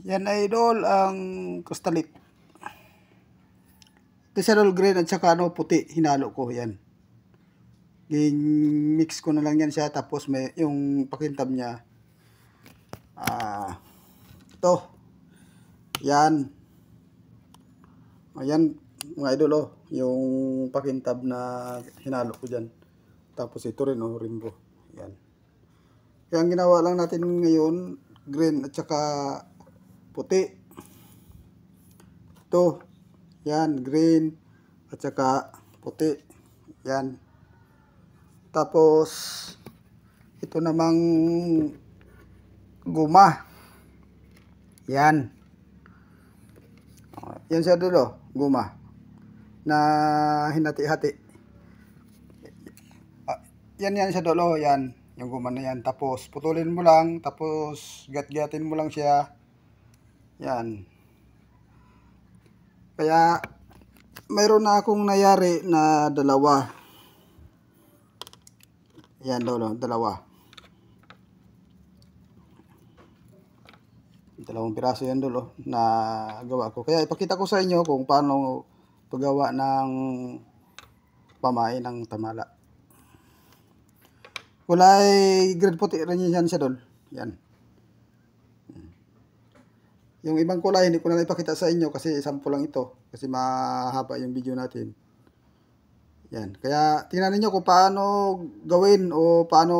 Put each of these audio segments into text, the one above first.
Yan idol ang kristalit. Ito siya idol green at saka puti. Hinalo ko yan. Mix ko na lang yan siya. Tapos may yung pakintab niya. Ito. Yan. Ayan mga idol yung pakintab na hinalo ko dyan. Tapos ito rin rainbow. Yan. Kaya ang ginawa lang natin ngayon, green at saka puti. Ito. Yan, green at saka puti. Yan. Tapos ito namang guma. Yan. Yan siya dulo, guma na hinati-hati. Yan siya dulo, yan. Yung guma na yan. Tapos putulin mo lang, tapos gat-gatin mo lang siya. Yan. Kaya mayroon na akong nayari na dalawa. Yan dalawa. Dalawang piraso yan na gawa ko. Kaya ipakita ko sa inyo kung paano paggawa ng pamain ng tamala. Kulay green puti rin yan siya Yan. Yung ibang kulay hindi ko na ipakita sa inyo kasi sample lang ito. Kasi mahaba yung video natin. Yan. Kaya tingnan niyo kung paano gawin o paano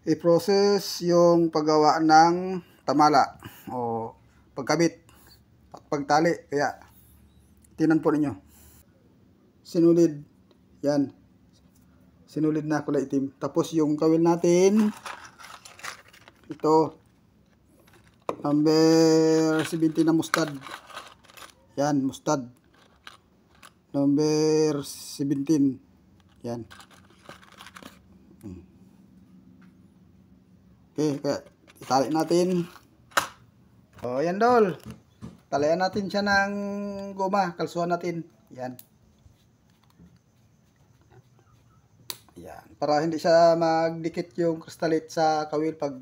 i-process yung paggawa ng tamala o pagkabit at pagtali. Kaya tingnan po ninyo. Sinulid. Yan. Sinulid na kulay itim. Tapos yung kawil natin, ito number 17 na mustard. Yan, mustard. Number 17. Yan. Okay, kaya itali natin. O, yan talian natin siya ng goma. Kalsuhan natin. Yan. Yan. Para hindi siya magdikit yung kristalit sa kawil pag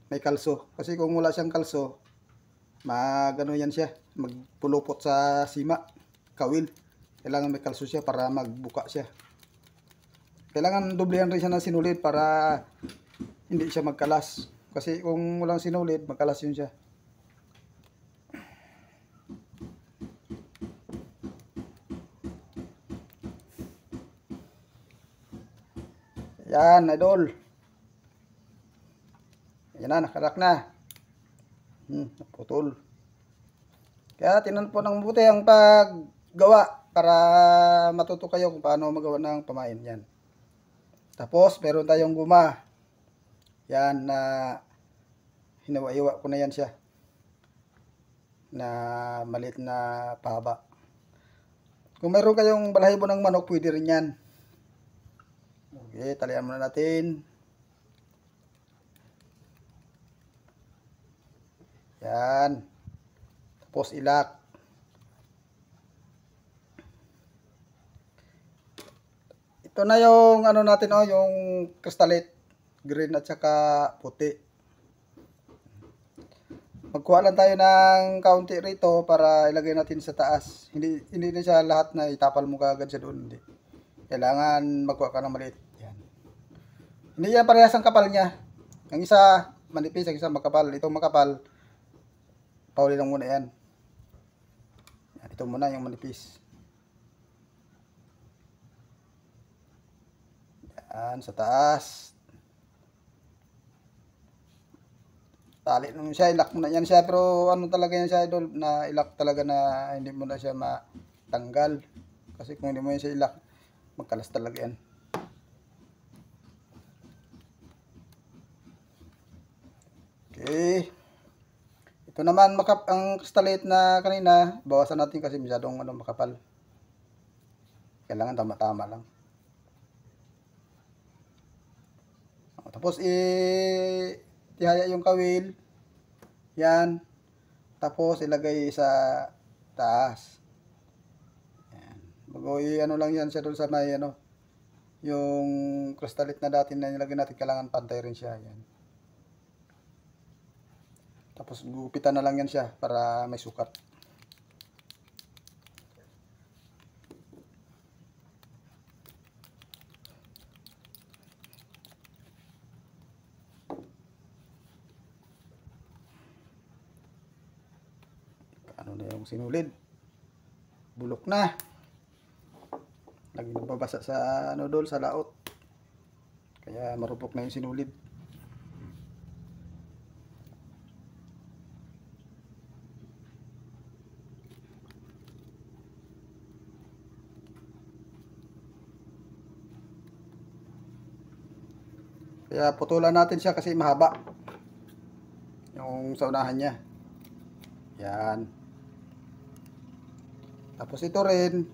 may kalso. Kasi kung wala siyang kalso, magano yan siya. Magpulupot sa sima. Kawil. Kailangan may kalso siya para magbuka siya. Kailangan doblehan rin siya ng sinulid para hindi siya magkalas. Kasi kung walang sinulid, magkalas yun siya. Yan, idol. Yan na, nakarak na. Naputol. Kaya tinan po ng mabuti ang paggawa para matuto kayo kung paano magawa ng pamain. Yan. Tapos, meron tayong guma. Yan na hinawa-iwa ko na yan siya. Na maliit na pahaba. Kung meron kayong balahibo ng manok, pwede rin yan. Okay, talian muna natin. Yan. Tapos ilak. Ito na yung ano natin yung kristalit. Green at saka puti. Magkuha lang tayo ng kaunti rito para ilagay natin sa taas. Hindi na siya lahat na itapal mo kaagad siya doon. Hindi. Kailangan magkuha ka ng maliit. Yan. Hindi yan parehas ang kapal niya. Ang isa manipis, ang isa makapal. Itong makapal, pauli lang muna yan. Ito muna yung manipis. Yan, sa taas. Tali nung siya, ilak mo na yan siya. Pero ano talaga yan siya, idol, na ilak talaga na hindi mo na siya matanggal. Kasi kung hindi mo yan siya ilak, magkalas talaga yan. Okay. Ito naman, ang kristalit na kanina, bawasan natin kasi masyadong makapal. Kailangan tama-tama lang. Tapos, ihaya yung kawil. Yan. Tapos, ilagay sa taas. Yan. Bago, lang yan siya doon sa may, yung kristalit na dati na nilagay natin, kailangan pantay rin siya. Yan. Tapos gupitan na lang yan siya para may sukat. Ano na yung sinulid? Bulok na. Lagi nagbabasa sa sa laot. Kaya marupok na yung sinulid. Kaya putulan natin siya kasi mahaba yung sa unahan niya. Yan. Tapos ito rin,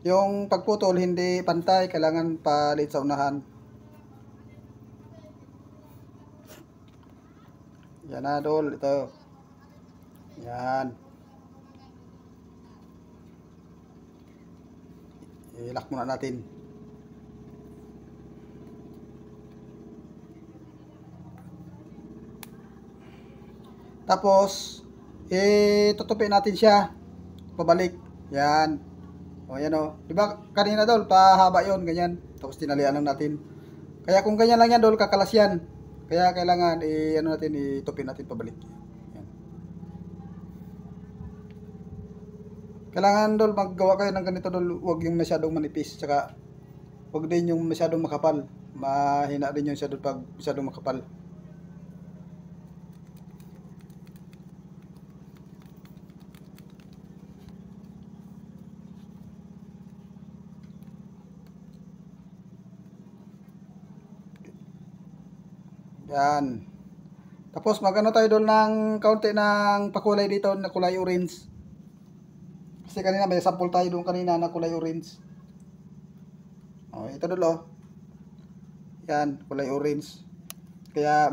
yung pagputol hindi pantay, kailangan palit sa unahan. Yan na dol, ito. Yan. I-lock muna natin. Tapos, tutupin natin siya. Pabalik. Yan. O, yan o. Diba kanina dol, pahaba yon ganyan. Tapos tinalian lang natin. Kaya kung ganyan lang yan dol, kakalas yan. Kaya kailangan, itupin natin pabalik. Yan. Kailangan dol, maggawa kayo ng ganito dol. Huwag yung masyadong manipis. Tsaka, huwag din yung masyadong makapal. Mahina din yung siya dol pag masyadong makapal. Yan. Tapos magano tayo doon ng kaunti ng pakulay dito na kulay orange. Kasi kanina may sample tayo doon kanina na kulay orange. Oh, ito doon oh. Yan, kulay orange. Kaya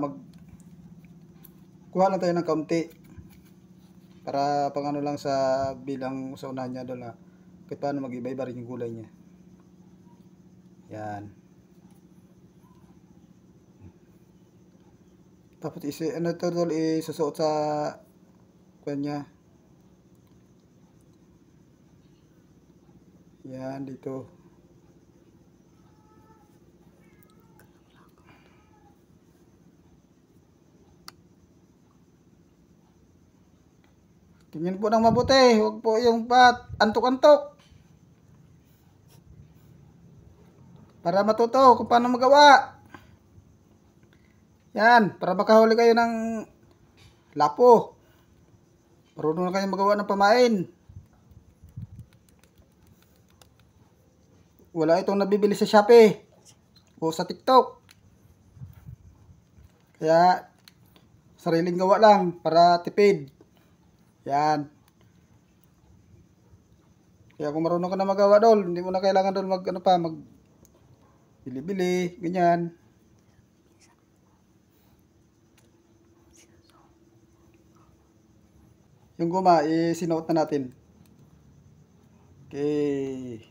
kuha lang tayo ng kaunti. Para pang ano lang sa bilang sa unahan niya doon na kahit paano mag-iba-iba rin yung kulay niya. Yan. Tapos ano ito dol, isusuot sa kanya. Yan dito. Tingnan po ng mabuti, huwag po yung antok-antok. Para matuto kung paano magawa. Yan, para makahuli kayo ng lapo. Marunong na kayo magawa ng pamain. Wala itong nabibili sa Shopee o sa TikTok. Kaya, sariling gawa lang para tipid. Yan. Kaya kung marunong ka na magawa dol, hindi mo na kailangan dol mag bili-bili, ganyan. Yung guma, sinuot na natin. Okay.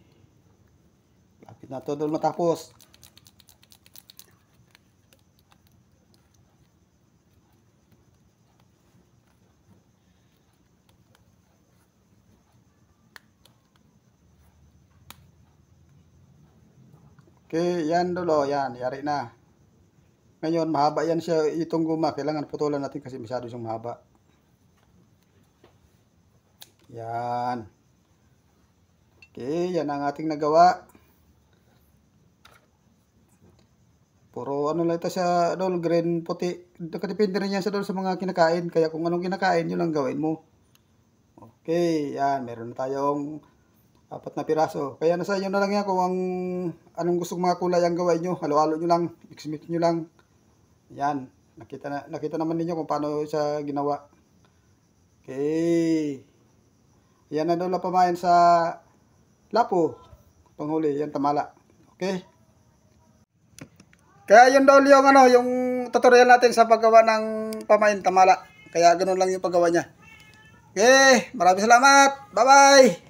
Lapit na ito doon matapos. Okay, yan dolo, yan, yari na. Ngayon, mahaba yan siya, itong guma, kailangan putulan natin kasi masyado siyang mahaba. Yan. Okay, yan ang ating nagawa. Puro ano lang ito sa dol, green, puti. Nakadepende rin yan sa dol sa mga kinakain. Kaya kung anong kinakain, yun lang gawin mo. Okay, yan. Meron na tayong 4 na piraso. Kaya nasa inyo na lang yan kung anong gustong mga kulay ang gawin nyo. Halo-halo nyo lang. Mix-mix nyo lang. Yan. Nakita naman ninyo kung paano siya ginawa. Okay. Yan na doon na pamain sa lapo. Panghuli. Yan, tamala. Okay. Kaya yun daw yung tutorial natin sa paggawa ng pamain tamala. Kaya ganoon lang yung paggawa niya. Okay. Maraming salamat. Bye-bye.